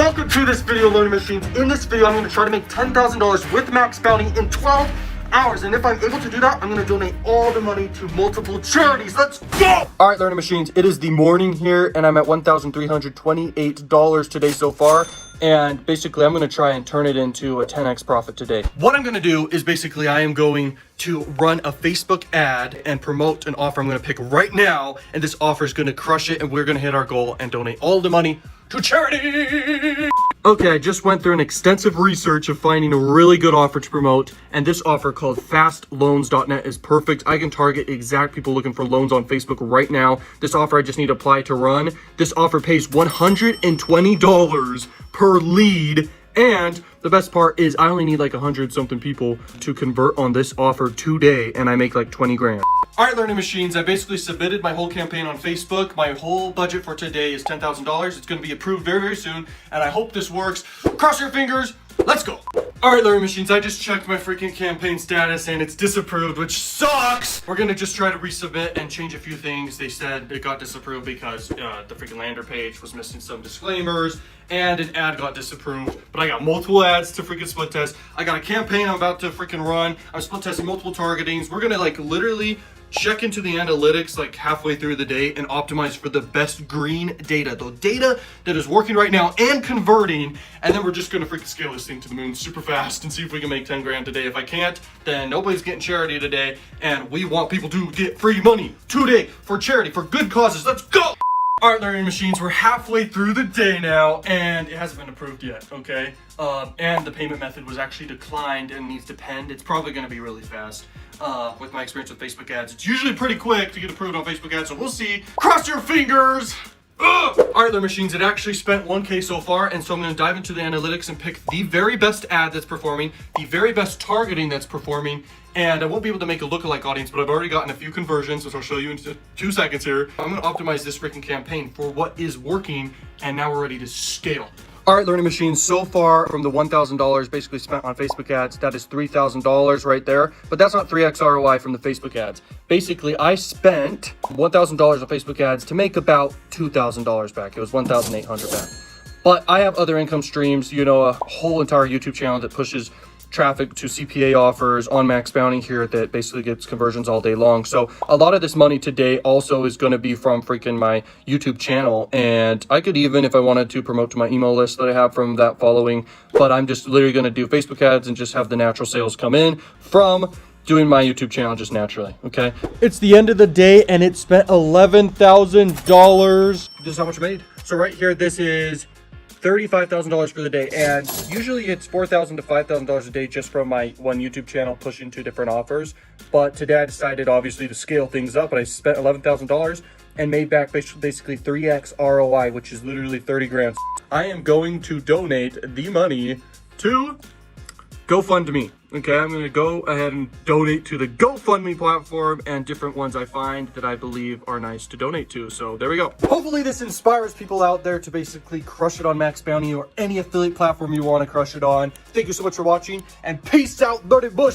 Welcome to this video, Learning Machines. In this video, I'm going to try to make $10,000 with Max Bounty in 12 hours. And if I'm able to do that, I'm going to donate all the money to multiple charities. Let's go! All right, Learning Machines, it is the morning here, and I'm at $1,328 today so far. And basically, I'm going to try and turn it into a 10x profit today. What I'm going to do is basically I am going to run a Facebook ad and promote an offer I'm going to pick right now. And this offer is going to crush it, and we're going to hit our goal and donate all the money to charity. Okay, I just went through an extensive research of finding a really good offer to promote, and this offer called fastloans.net is perfect. I can target exact people looking for loans on Facebook right now. This offer I just need to apply to run. This offer pays $120 per lead, and the best part is I only need like 100 something people to convert on this offer today, and I make like 20 grand. All right, Learning Machines, I basically submitted my whole campaign on Facebook. My whole budget for today is $10,000. It's going to be approved very, very soon, and I hope this works. Cross your fingers. Let's go. All right, Learning Machines, I just checked my freaking campaign status, and it's disapproved, which sucks. We're going to just try to resubmit and change a few things. They said it got disapproved because the freaking lander page was missing some disclaimers, and an ad got disapproved. But I got multiple ads to freaking split test. I got a campaign I'm about to freaking run. I'm split testing multiple targetings. We're going to like literally check into the analytics like halfway through the day and optimize for the best green data, the data that is working right now and converting. And then we're just gonna freaking scale this thing to the moon super fast and see if we can make 10 grand today. If I can't, then nobody's getting charity today, and we want people to get free money today for charity, for good causes. Let's go. All right, Learning Machines, we're halfway through the day now, and it hasn't been approved yet, okay? And the payment method was actually declined and needs to pend. It's probably gonna be really fast. With my experience with Facebook ads, it's usually pretty quick to get approved on Facebook ads, so we'll see. Cross your fingers! Ugh. All right, Learning Machines, it actually spent 1K so far, and so I'm gonna dive into the analytics and pick the very best ad that's performing, the very best targeting that's performing, and I won't be able to make a lookalike audience, but I've already gotten a few conversions, which I'll show you in 2 seconds here. I'm gonna optimize this freaking campaign for what is working, and now we're ready to scale. All right, Learning Machines, so far from the $1,000 basically spent on Facebook ads, that is $3,000 right there, but that's not 3x ROI from the Facebook ads. Basically, I spent $1,000 on Facebook ads to make about $2,000 back. It was $1,800 back. But I have other income streams, you know, a whole entire YouTube channel that pushes traffic to CPA offers on Max Bounty here that basically gets conversions all day long. So a lot of this money today also is going to be from freaking my YouTube channel, and I could even, if I wanted to, promote to my email list that I have from that following, but I'm just literally going to do Facebook ads and just have the natural sales come in from doing my YouTube channel just naturally, okay? It's the end of the day, and it spent $11,000. This is how much I made. So right here, this is $35,000 for the day, and usually it's $4,000 to $5,000 a day just from my one YouTube channel pushing 2 different offers. But today I decided obviously to scale things up, and I spent $11,000 and made back basically 3x ROI, which is literally 30 grand. I am going to donate the money to GoFundMe. Okay, I'm going to go ahead and donate to the GoFundMe platform and different ones I find that I believe are nice to donate to. So there we go. Hopefully this inspires people out there to basically crush it on Max Bounty or any affiliate platform you want to crush it on. Thank you so much for watching, and peace out, Dirty Bush.